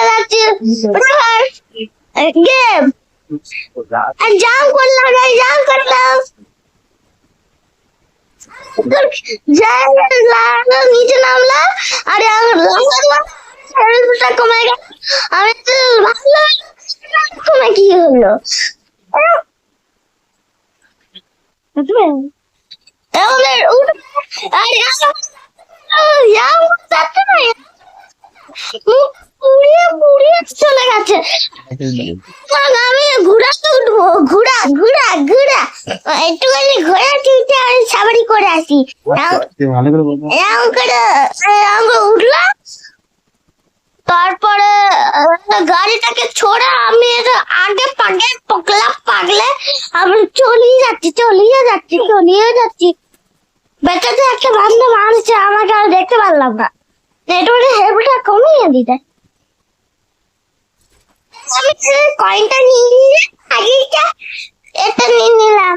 যাচ্ছি গেম জাম করলাম নিচে নামলাম আরে কমে গেল আমি তো ভাবলাম কমে কি হলো চলে গেছে আমি ঘোড়াতে উঠবো ঘোড়া একটুখানি ঘোড়া চিনতে আমি সাবারি করে আসি উঠলাম তারপরে গাড়িটাকে ছোড়া আমি আগে পাগলে আমি চলিয়ে যাচ্ছি বেটাতে একটা বান্ধব মারছে আমাকে আর দেখতে পারলাম না একটু হেলমেটটা কমিয়ে দিতে আমি কয়েনটা নিয়ে নিলে আগেটা এটা নিয়ে নিলাম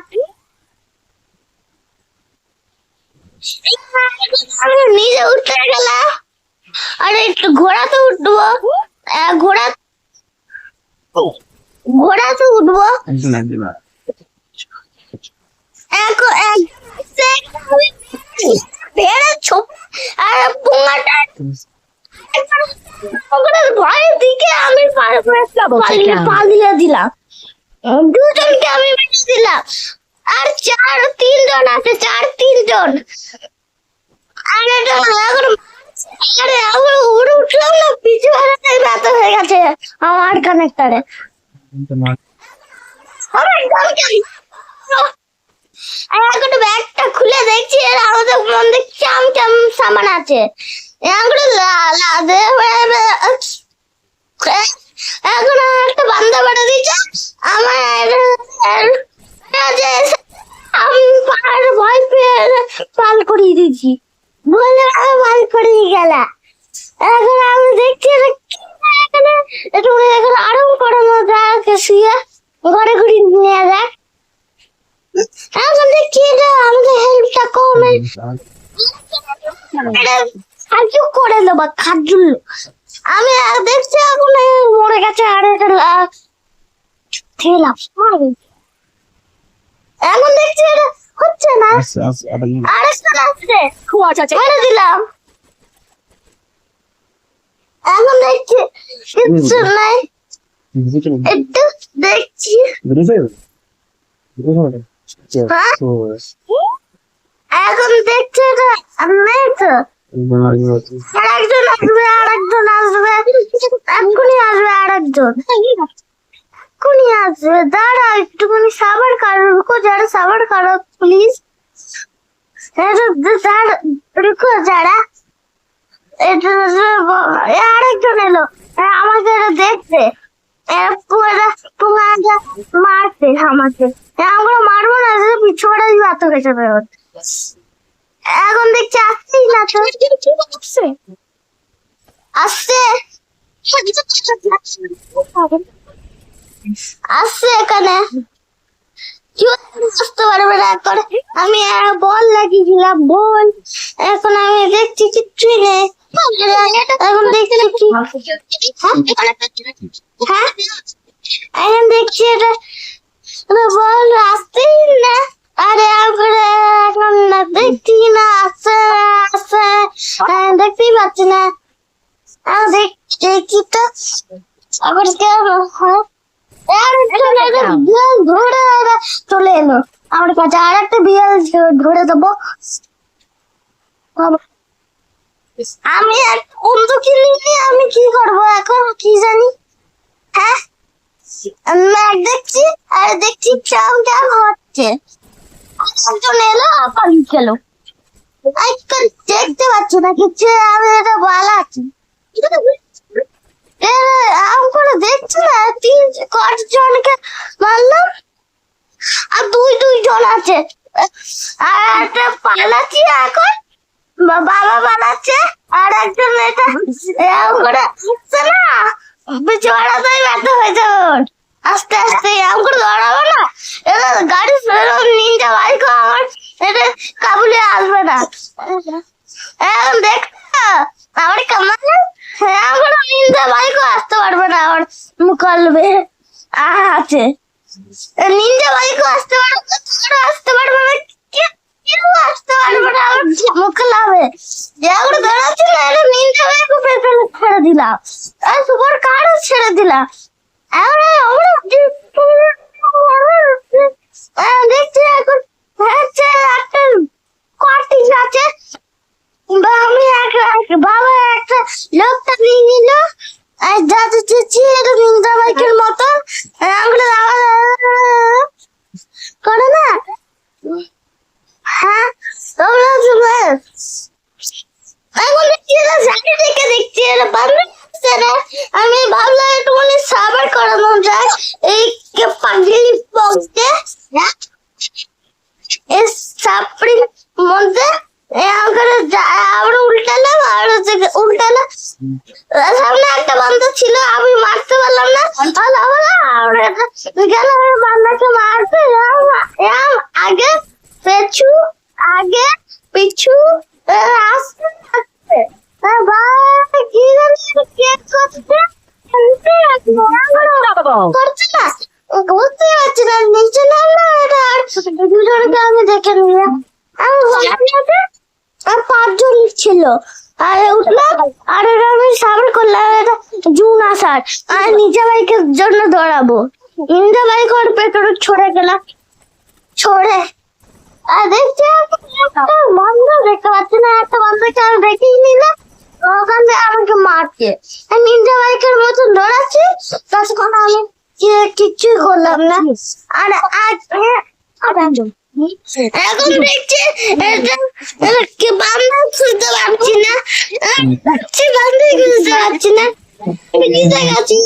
নিজে উঠতে গেলাম আর একটু ঘোড়াতে উঠবো ঘোড়াতে উঠবো ভয়ের দিকে আমি পালিয়ে দিলাম দুজনকে আমি বেঁচে দিলাম আর তিনজন আছে তিনজন আরে আমি উড়ে উঠলাম না পিছু হারাটাই ব্যথা হয়ে গেছে আমার কানেক্টারে এখন ব্যাগটা খুলে দেখছি আমাদের মধ্যে চাম সামান আছে এখন একটা বান্ধব বাড়া দিচ্ছে আমার আমি ভয় পেয়ে পাল করিয়ে দিয়েছি বলে পাল করিয়ে গেল এখন আমি দেখছি এখন আরাম করানো যাক শুয়ে ঘরে ঘুরি নিয়ে যাক এখন দেখছি আমাদের হেল্পটা কমে সাহায্য করে দেবো খাজুল আমি দেখছি এখন মরে গেছে আর এখন দেখছি এটা হচ্ছে না আরেকটা আসছে মেরে দিলাম এখন দেখছি কিচ্ছু নাই একটু দেখছি এখন দেখছি এটা নেই তো আরেকজন আসবে এক্ষুনি আসবে দাঁড়া একটুখানি সাবার কারো রুকো যারা সাবার কারো প্লিজ রুকো যারা আরেকজন এলো আমাকে দেখতে মারতে আমাকে আমরা মারবো না পিছু বাড়াই বাত হয়েছে এখন দেখছি আসছেই না আসছে এখানে বুঝতে পারবে না এখন আমি বল লাগিয়েছিলাম বল এখন আমি দেখছি কিচ্ছুই নেই এখন দেখছি কি হ্যাঁ এখন দেখছি এটা বল আসতেই না আরে এখন দেখছি না আসছে দেখতেই পাচ্ছি না দেখছি তো আবার চলে এলো আমার কাছে আর একটা বিড়াল ধরে দেবো আমি অন্ত কিনিনি আমি কি করবো এখন কি জানি হ্যাঁ দেখছি আর দেখছি চাম হচ্ছে একজন এলো আবার গেল দেখতে পাচ্ছি না কিছু আমি এটা বলা আছি দেখছি না কতজনকে মারলাম আর দুইজন আছে আর একটা পালাচ্ছি এখন বাবা পালাচ্ছে আর একজন এটা করে আসছে না চড়াতেই ব্যথা হয়ে যাবে আস্তে আস্তে এরকম করে দৌড়াবো না এটা গাড়ি নিনজা বাইক আমার এটা কাবুলে আসবে না এখন দেখ আমার কামাল করবে আছে নিনজা বাইকও আসতে পারবে, তোরা আসতে পারবে না, কেউ আসতে পারবে না আমার মুখে লাভে যে আমরা ধরাচ্ছি না। এটা নিনজা বাইকও পেছনে ছেড়ে দিলাম আর সুপার কারও ছেড়ে দিলাম। আমরা দেখছি এখন হচ্ছে একটা কটিং আছে, বাবা একটা লোকটা নিয়ে নিল আর যাতে চেয়েছি এটা নিন্দা বাইকের মতো করে না। হ্যাঁ তোমরা এখন দেখছি জানি দেখে দেখছি এটা বান্ধব না। আমি ভাবলাম একটু মানে সাবার করানো যায় এই পাগলি বক্সে এই সাপড়ির মধ্যে আমরা উল্টালাম আর উল্টালাম সামনে একটা বান্ধব ছিল, আমি মারতে পারলাম না। গেল বান্দাকে মারতে আগে পেছু আগে পিছু আসতে আসতে কি করছে না বুঝতে পারছি না। নিচে নামলো এটা আর দুজনকে আমি দেখে নিলাম। আর 5 জন ছিল আর উঠলাম আর এটা আমি সামনে করলাম এটা জুন আসার আর নিজে বাইকের জন্য দৌড়াবো। নিজে বাইক ওর পেটরে ছড়ে গেলাম, ছড়ে আর দেখছি একটা বন্ধ দেখতে পাচ্ছি না, একটা বন্ধকে আমি দেখেই নিলাম ওখান থেকে আমাকে মারছে। নিনজা বাইকের মতন দৌড়াচ্ছি তখন আমি কিচ্ছুই করলাম না। আর এখন দেখছি কি বান্ধব খুঁজতে পারছি না, বান্ধব খুঁজতে পারছি না। আমি নিজে গেছি